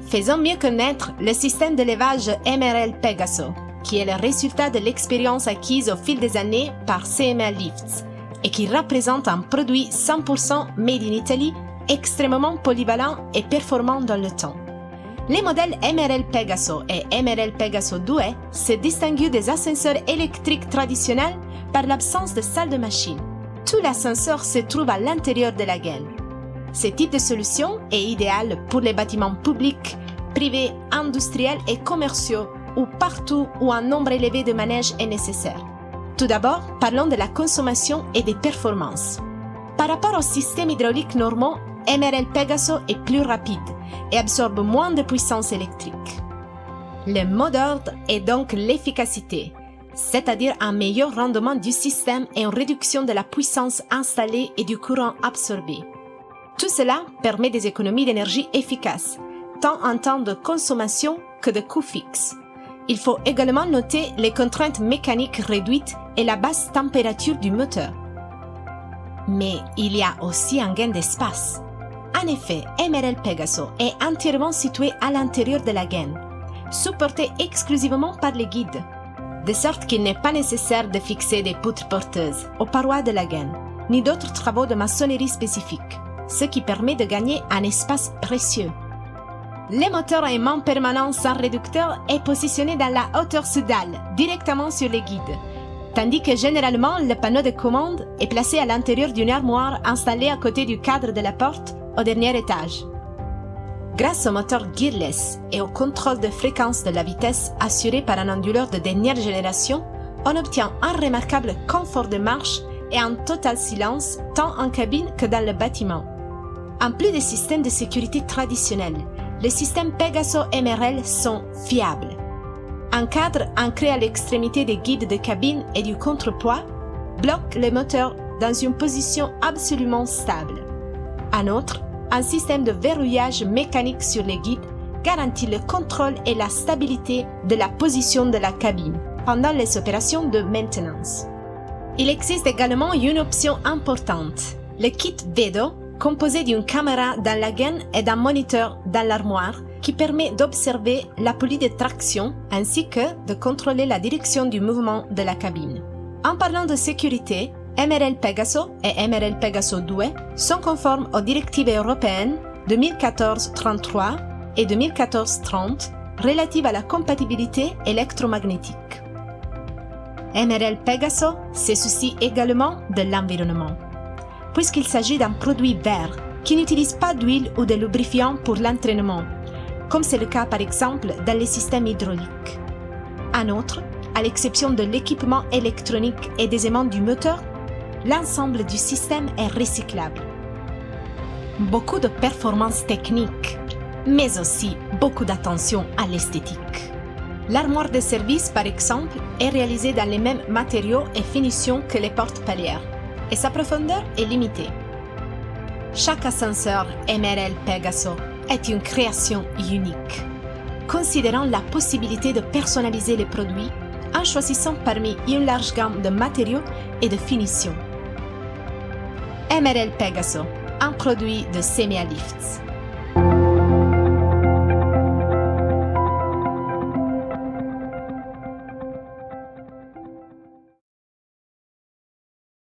Faisons mieux connaître le système d'élevage MRL Pegaso, qui est le résultat de l'expérience acquise au fil des années par CMA Lifts et qui représente un produit 100% made in Italy, extrêmement polyvalent et performant dans le temps. Les modèles MRL Pegaso et MRL Pegaso 2 se distinguent des ascenseurs électriques traditionnels par l'absence de salle de machine. Tout l'ascenseur se trouve à l'intérieur de la gaine. Ce type de solution est idéal pour les bâtiments publics, privés, industriels et commerciaux ou partout où un nombre élevé de manèges est nécessaire. Tout d'abord, parlons de la consommation et des performances. Par rapport aux systèmes hydrauliques normaux, MRL Pegaso est plus rapide et absorbe moins de puissance électrique. Le mot d'ordre est donc l'efficacité, c'est-à-dire un meilleur rendement du système et une réduction de la puissance installée et du courant absorbé. Tout cela permet des économies d'énergie efficaces, tant en temps de consommation que de coûts fixes. Il faut également noter les contraintes mécaniques réduites et la basse température du moteur. Mais il y a aussi un gain d'espace. En effet, MRL Pegaso est entièrement situé à l'intérieur de la gaine, supporté exclusivement par les guides, de sorte qu'il n'est pas nécessaire de fixer des poutres porteuses aux parois de la gaine, ni d'autres travaux de maçonnerie spécifiques, ce qui permet de gagner un espace précieux. Le moteur à aimant permanent sans réducteur est positionné dans la hauteur sous-dalle, directement sur les guides, tandis que généralement le panneau de commande est placé à l'intérieur d'une armoire installée à côté du cadre de la porte au dernier étage. Grâce au moteur gearless et au contrôle de fréquence de la vitesse assuré par un onduleur de dernière génération, on obtient un remarquable confort de marche et un total silence tant en cabine que dans le bâtiment. En plus des systèmes de sécurité traditionnels, les systèmes Pegaso MRL sont fiables. Un cadre ancré à l'extrémité des guides de cabine et du contrepoids bloque le moteur dans une position absolument stable. Un autre, un système de verrouillage mécanique sur les guides, garantit le contrôle et la stabilité de la position de la cabine pendant les opérations de maintenance. Il existe également une option importante, le kit Vedo, composé d'une caméra dans la gaine et d'un moniteur dans l'armoire qui permet d'observer la poulie de traction ainsi que de contrôler la direction du mouvement de la cabine. En parlant de sécurité, MRL Pegaso et MRL Pegaso 2 sont conformes aux directives européennes 2014-33 et 2014-30 relatives à la compatibilité électromagnétique. MRL Pegaso se soucie également de l'environnement, puisqu'il s'agit d'un produit vert qui n'utilise pas d'huile ou de lubrifiant pour l'entraînement, comme c'est le cas par exemple dans les systèmes hydrauliques. En outre, à l'exception de l'équipement électronique et des aimants du moteur, l'ensemble du système est recyclable. Beaucoup de performances techniques, mais aussi beaucoup d'attention à l'esthétique. L'armoire de service, par exemple, est réalisée dans les mêmes matériaux et finitions que les portes palières, et sa profondeur est limitée. Chaque ascenseur MRL Pegaso est une création unique, considérant la possibilité de personnaliser les produits en choisissant parmi une large gamme de matériaux et de finitions. MRL Pegaso, un produit de CMA Lifts.